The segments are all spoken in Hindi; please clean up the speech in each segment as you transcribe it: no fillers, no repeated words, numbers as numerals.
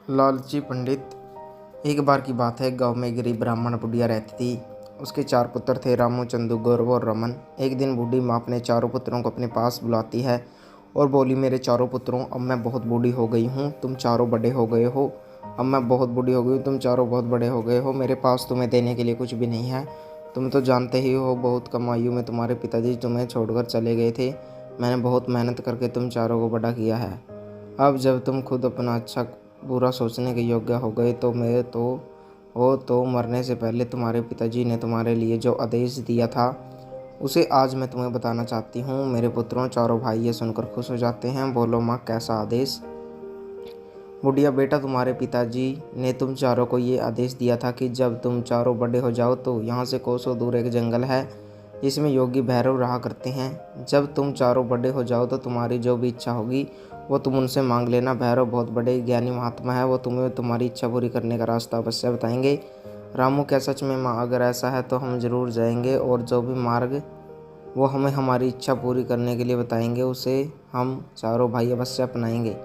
लालची पंडित। एक बार की बात है, गांव में गरीब ब्राह्मण बुढ़िया रहती थी। उसके 4 पुत्र थे, रामू, चंदू, गौरव और रमन। एक दिन बूढ़ी माँ अपने चारों पुत्रों को अपने पास बुलाती है और बोली, मेरे चारों पुत्रों, अब मैं बहुत बूढ़ी हो गई हूँ, तुम चारों बड़े हो गए हो। अब मैं बहुत बूढ़ी हो गई हूँ, तुम चारों बहुत बड़े हो गए हो। मेरे पास तुम्हें देने के लिए कुछ भी नहीं है। तुम तो जानते ही हो, बहुत कम आयु में तुम्हारे पिताजी तुम्हें छोड़कर चले गए थे। मैंने बहुत मेहनत करके तुम चारों को बड़ा किया है। अब जब तुम खुद अपना अच्छा बुरा सोचने के योग्य हो गए तो मरने से पहले तुम्हारे पिताजी ने तुम्हारे लिए जो आदेश दिया था उसे आज मैं तुम्हें बताना चाहती हूँ। मेरे पुत्रों, चारों भाई ये सुनकर खुश हो जाते हैं। बोलो माँ, कैसा आदेश? बुढ़िया, बेटा, तुम्हारे पिताजी ने तुम चारों को ये आदेश दिया था कि जब तुम चारों बड़े हो जाओ तो यहाँ से कोसों दूर एक जंगल है जिसमें योगी भैरव रहा करते हैं। जब तुम चारों बड़े हो जाओ तो तुम्हारी जो भी इच्छा होगी वो तुम उनसे मांग लेना। भैरव बहुत बड़े ज्ञानी महात्मा है, वो तुम्हें तुम्हारी इच्छा पूरी करने का रास्ता अवश्य बताएंगे। रामू, क्या सच में माँ? अगर ऐसा है तो हम जरूर जाएंगे और जो भी मार्ग वो हमें हमारी इच्छा पूरी करने के लिए बताएंगे उसे हम चारों भाई अवश्य अपनाएंगे।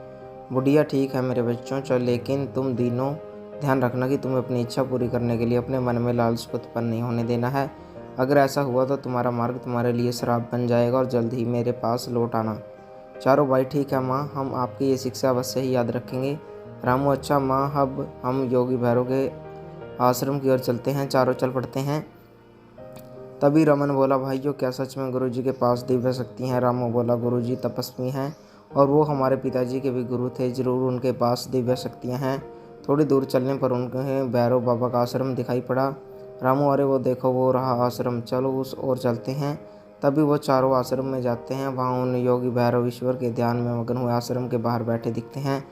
बुढ़िया, ठीक है मेरे बच्चों, चल, लेकिन तुम तीनों ध्यान रखना कि तुम्हें अपनी इच्छा पूरी करने के लिए अपने मन में लालच को उत्पन्न नहीं होने देना है। अगर ऐसा हुआ तो तुम्हारा मार्ग तुम्हारे लिए श्राप बन जाएगा और जल्द ही मेरे पास लौट आना। चारों भाई, ठीक है माँ, हम आपकी ये शिक्षा अवश्य ही याद रखेंगे। रामू, अच्छा माँ, अब हम योगी भैरव के आश्रम की ओर चलते हैं। चारों चल पड़ते हैं। तभी रमन बोला, भाइयों, क्या सच में गुरुजी के पास दिव्य शक्ति हैं? रामू बोला, गुरुजी तपस्वी हैं और वो हमारे पिताजी के भी गुरु थे, जरूर उनके पास दिव्य शक्तियाँ हैं। थोड़ी दूर चलने पर उन्हें भैरव बाबा का आश्रम दिखाई पड़ा। रामू, अरे वो देखो, वो रहा आश्रम, चलो उस ओर चलते हैं। तभी वो चारों आश्रम में जाते हैं। वहाँ उन योगी भैरव ईश्वर के ध्यान में मगन हुए आश्रम के बाहर बैठे दिखते हैं।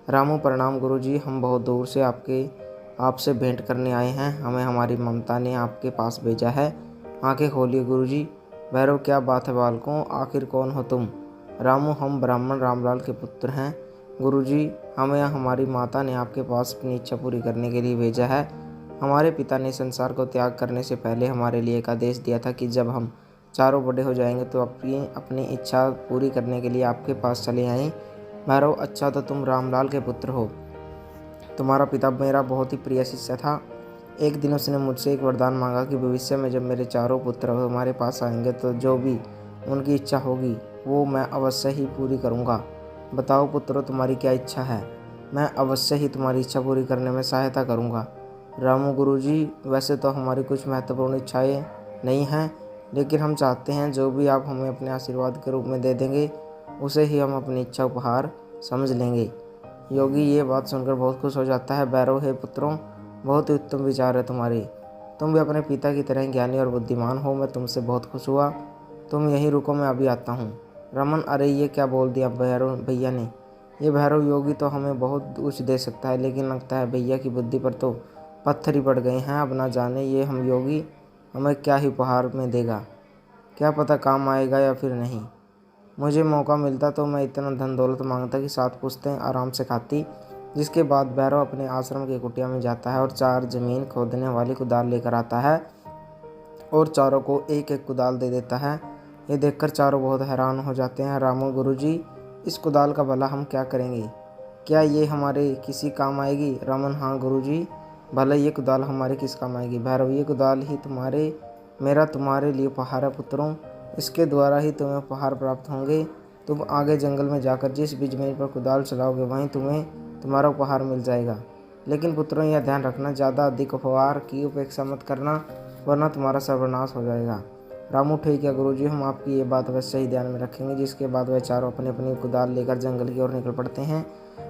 रामू, प्रणाम गुरुजी, हम बहुत दूर से आपसे भेंट करने आए हैं। हमें हमारी ममता ने आपके पास भेजा है। आंखें खोलिए गुरुजी। भैरव, क्या बात है बालकों, आखिर कौन हो तुम? रामू, हम ब्राह्मण रामलाल के पुत्र हैं गुरुजी। हमें हमारी माता ने आपके पास अपनी इच्छा पूरी करने के लिए भेजा है। हमारे पिता ने संसार को त्याग करने से पहले हमारे लिए एक आदेश दिया था कि जब हम चारों बड़े हो जाएंगे तो अपनी इच्छा पूरी करने के लिए आपके पास चले आएं। भैरव, अच्छा, तो तुम रामलाल के पुत्र हो। तुम्हारा पिता मेरा बहुत ही प्रिय शिष्य था। एक दिन उसने मुझसे एक वरदान मांगा कि भविष्य में जब मेरे चारों पुत्र हमारे पास आएंगे तो जो भी उनकी इच्छा होगी वो मैं अवश्य ही पूरी करूँगा। बताओ पुत्रों, तुम्हारी क्या इच्छा है? मैं अवश्य ही तुम्हारी इच्छा पूरी करने में सहायता करूँगा। रामू, गुरुजी, वैसे तो हमारी कुछ महत्वपूर्ण इच्छाएं नहीं हैं, लेकिन हम चाहते हैं जो भी आप हमें अपने आशीर्वाद के रूप में दे देंगे उसे ही हम अपनी इच्छा उपहार समझ लेंगे। योगी ये बात सुनकर बहुत खुश हो जाता है। भैरव, हे पुत्रों, बहुत ही उत्तम विचार है तुम्हारी। तुम भी अपने पिता की तरह ज्ञानी और बुद्धिमान हो। मैं तुमसे बहुत खुश हुआ। तुम यहीं रुको, मैं अभी आता हूँ। रमन, अरे ये क्या बोल दिया भैरव भैया ने? ये भैरव योगी तो हमें बहुत कुछ दे सकता है, लेकिन लगता है भैया की बुद्धि पर तो पत्थर ही पड़ गए हैं। अब ना जाने ये हम योगी हमें क्या ही उपहार में देगा, क्या पता काम आएगा या फिर नहीं। मुझे मौका मिलता तो मैं इतना धन दौलत मांगता कि 7 पुश्तें आराम से खाती। जिसके बाद भैरव अपने आश्रम की कुटिया में जाता है और 4 जमीन खोदने वाली कुदाल लेकर आता है और चारों को एक एक कुदाल दे देता है। ये देखकर चारों बहुत हैरान हो जाते हैं। रामू, गुरुजी, इस कुदाल का भला हम क्या करेंगे? क्या ये हमारे किसी काम आएगी? रमन, हाँ गुरुजी, भला ये कुदाल हमारे किस काम आएगी? भैरव, ये कुदाल ही मेरा तुम्हारे लिए उपहार है पुत्रों। इसके द्वारा ही तुम्हें उपहार प्राप्त होंगे। तुम आगे जंगल में जाकर जिस भी जमीन पर कुदाल चलाओगे वहीं तुम्हें तुम्हारा उपहार मिल जाएगा। लेकिन पुत्रों, यह ध्यान रखना, ज़्यादा अधिक उपहार की उपेक्षा मत करना, वरना तुम्हारा सर्वनाश हो जाएगा। रामू, ठीक है गुरुजी, हम आपकी ये बात अवश्य ही ध्यान में रखेंगे। जिसके बाद वह चारों अपनी अपनी कुदाल लेकर जंगल की ओर निकल पड़ते हैं।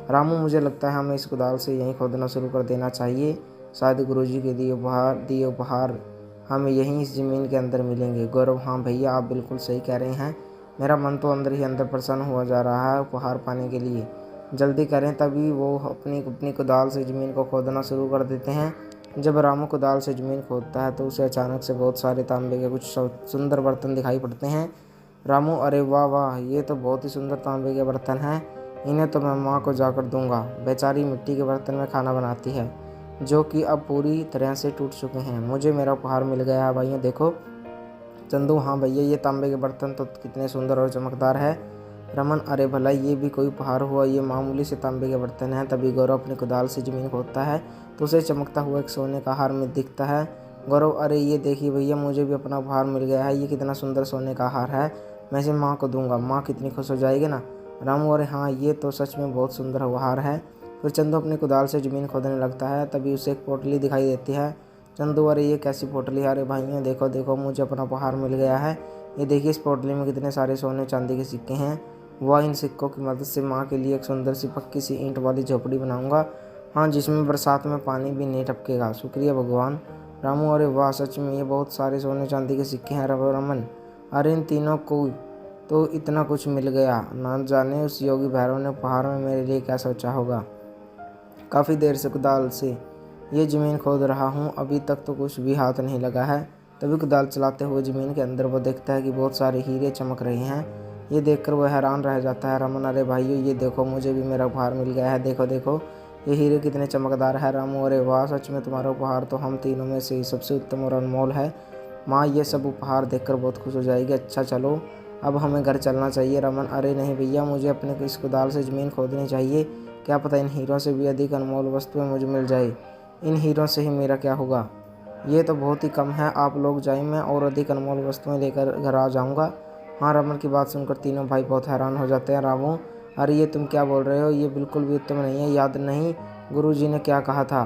रामू, मुझे लगता है हमें इस कुदाल से यहीं खोदना शुरू कर देना चाहिए। शायद गुरुजी के दिए उपहार हमें यहीं इस ज़मीन के अंदर मिलेंगे। गौरव, हाँ भैया, आप बिल्कुल सही कह रहे हैं। मेरा मन तो अंदर ही अंदर प्रसन्न हुआ जा रहा है उपहार पाने के लिए। जल्दी करें। तभी वो अपनी अपनी कुदाल से ज़मीन को खोदना शुरू कर देते हैं। जब रामू कुदाल से ज़मीन खोदता है तो उसे अचानक से बहुत सारे तांबे के कुछ सुंदर बर्तन दिखाई पड़ते हैं। रामू, अरे वाह वाह, ये तो बहुत ही सुंदर तांबे के बर्तन हैं। इन्हें तो मैं माँ को जाकर दूंगा। बेचारी मिट्टी के बर्तन में खाना बनाती है जो कि अब पूरी तरह से टूट चुके हैं। मुझे मेरा उपहार मिल गया है भाइयों, देखो। चंदू, हाँ भैया, ये तांबे के बर्तन तो कितने सुंदर और चमकदार है। रमन, अरे भला ये भी कोई उपहार हुआ, ये मामूली से तांबे के बर्तन हैं। तभी गौरव अपनी कुदाल से ज़मीन खोदता है तो उसे चमकता हुआ एक सोने का हार में दिखता है। गौरव, अरे ये देखिए भैया, मुझे भी अपना उपहार मिल गया है। ये कितना सुंदर सोने का हार है, मैं इसे माँ को दूंगा, माँ कितनी खुश हो जाएगी ना। रामू, अरे हाँ, ये तो सच में बहुत सुंदर उपहार है। फिर चंदू अपनी कुदाल से ज़मीन खोदने लगता है। तभी उसे एक पोटली दिखाई देती है। चंदू, अरे ये कैसी पोटली है? अरे भाइयों देखो देखो, मुझे अपना उपहार मिल गया है। ये देखिए, इस पोटली में कितने सारे सोने चांदी के सिक्के हैं। वह इन सिक्कों की मदद से माँ के लिए एक सुंदर सी पक्की सी ईंट वाली झोपड़ी बनाऊंगा। हाँ, जिसमें बरसात में पानी भी नहीं टपकेगा। शुक्रिया भगवान। रामू, अरे वाह, सच में ये बहुत सारे सोने चांदी के सिक्के हैं। रमन, अरे इन तीनों को तो इतना कुछ मिल गया, ना जाने उस योगी भैरव ने उपहार में मेरे लिए क्या सोचा होगा। काफ़ी देर से कुदाल से ये ज़मीन खोद रहा हूँ, अभी तक तो कुछ भी हाथ नहीं लगा है। तभी कुदाल चलाते हुए ज़मीन के अंदर वो देखता है कि बहुत सारे हीरे चमक रहे हैं। ये देखकर वह हैरान रह जाता है। रमन, अरे भाइयों ये देखो, मुझे भी मेरा उपहार मिल गया है। देखो देखो, ये हीरे कितने चमकदार है। रामू, अरे वाह, सच में तुम्हारा उपहार तो हम तीनों में से सबसे उत्तम और अनमोल है। माँ ये सब उपहार देखकर बहुत खुश हो जाएगी। अच्छा चलो, अब हमें घर चलना चाहिए। रमन, अरे नहीं भैया, मुझे अपने इस कुदाल से ज़मीन खोदनी चाहिए। क्या पता इन हीरों से भी अधिक अनमोल वस्तुएं मुझे मिल जाए। इन हीरों से ही मेरा क्या होगा, ये तो बहुत ही कम है। आप लोग जाइए, मैं और अधिक अनमोल वस्तुएं लेकर घर आ जाऊंगा। हाँ, रमन की बात सुनकर तीनों भाई बहुत हैरान हो जाते हैं। रामू, अरे ये तुम क्या बोल रहे हो? ये बिल्कुल भी उत्तम नहीं है। याद नहीं गुरुजी ने क्या कहा था?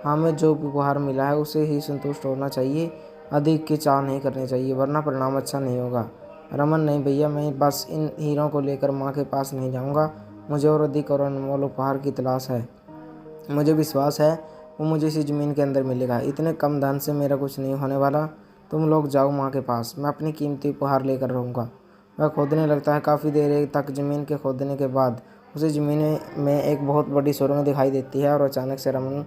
हमें जो भी उपहार मिला है उसे ही संतुष्ट होना चाहिए, अधिक की चाह नहीं करनी चाहिए, वरना परिणाम अच्छा नहीं होगा। रमन, नहीं भैया, मैं बस इन हीरों को लेकर माँ के पास नहीं जाऊँगा। मुझे और अधिक और अनमोल उपहार की तलाश है। मुझे विश्वास है वो मुझे इसी ज़मीन के अंदर मिलेगा। इतने कम धन से मेरा कुछ नहीं होने वाला। तुम लोग जाओ माँ के पास, मैं अपनी कीमती उपहार लेकर रहूँगा। वह खोदने लगता है। काफ़ी देर तक ज़मीन के खोदने के बाद उसे ज़मीन में एक बहुत बड़ी सुरंग दिखाई देती है और अचानक से रमन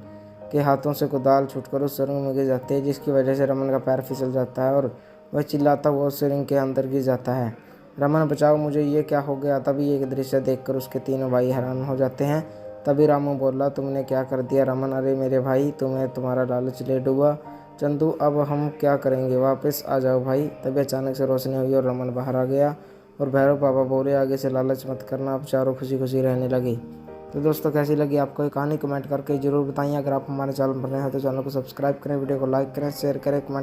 के हाथों से कुदाल छूटकर उस सुरंग में गिर जाती है, जिसकी वजह से रमन का पैर फिसल जाता है और वह चिल्लाता हुआ उस सुरंग के अंदर गिर जाता है। रमन, बचाओ मुझे, ये क्या हो गया? तभी एक दृश्य देखकर उसके तीनों भाई हैरान हो जाते हैं। तभी रामू बोला, तुमने क्या कर दिया? रमन, अरे मेरे भाई, तुम्हें तुम्हारा लालच ले डूबा। चंदू, अब हम क्या करेंगे? वापस आ जाओ भाई। तभी अचानक से रोशनी हुई और रमन बाहर आ गया और भैरव पापा बोले, आगे से लालच मत करना। अब चारों खुशी खुशी रहने लगे। तो दोस्तों, कैसी लगी आपको ये कहानी? कमेंट करके जरूर बताइए। अगर आप हमारे चैनल पर नए हो तो चैनल को सब्सक्राइब करें, वीडियो को लाइक करें, शेयर करें, कमेंट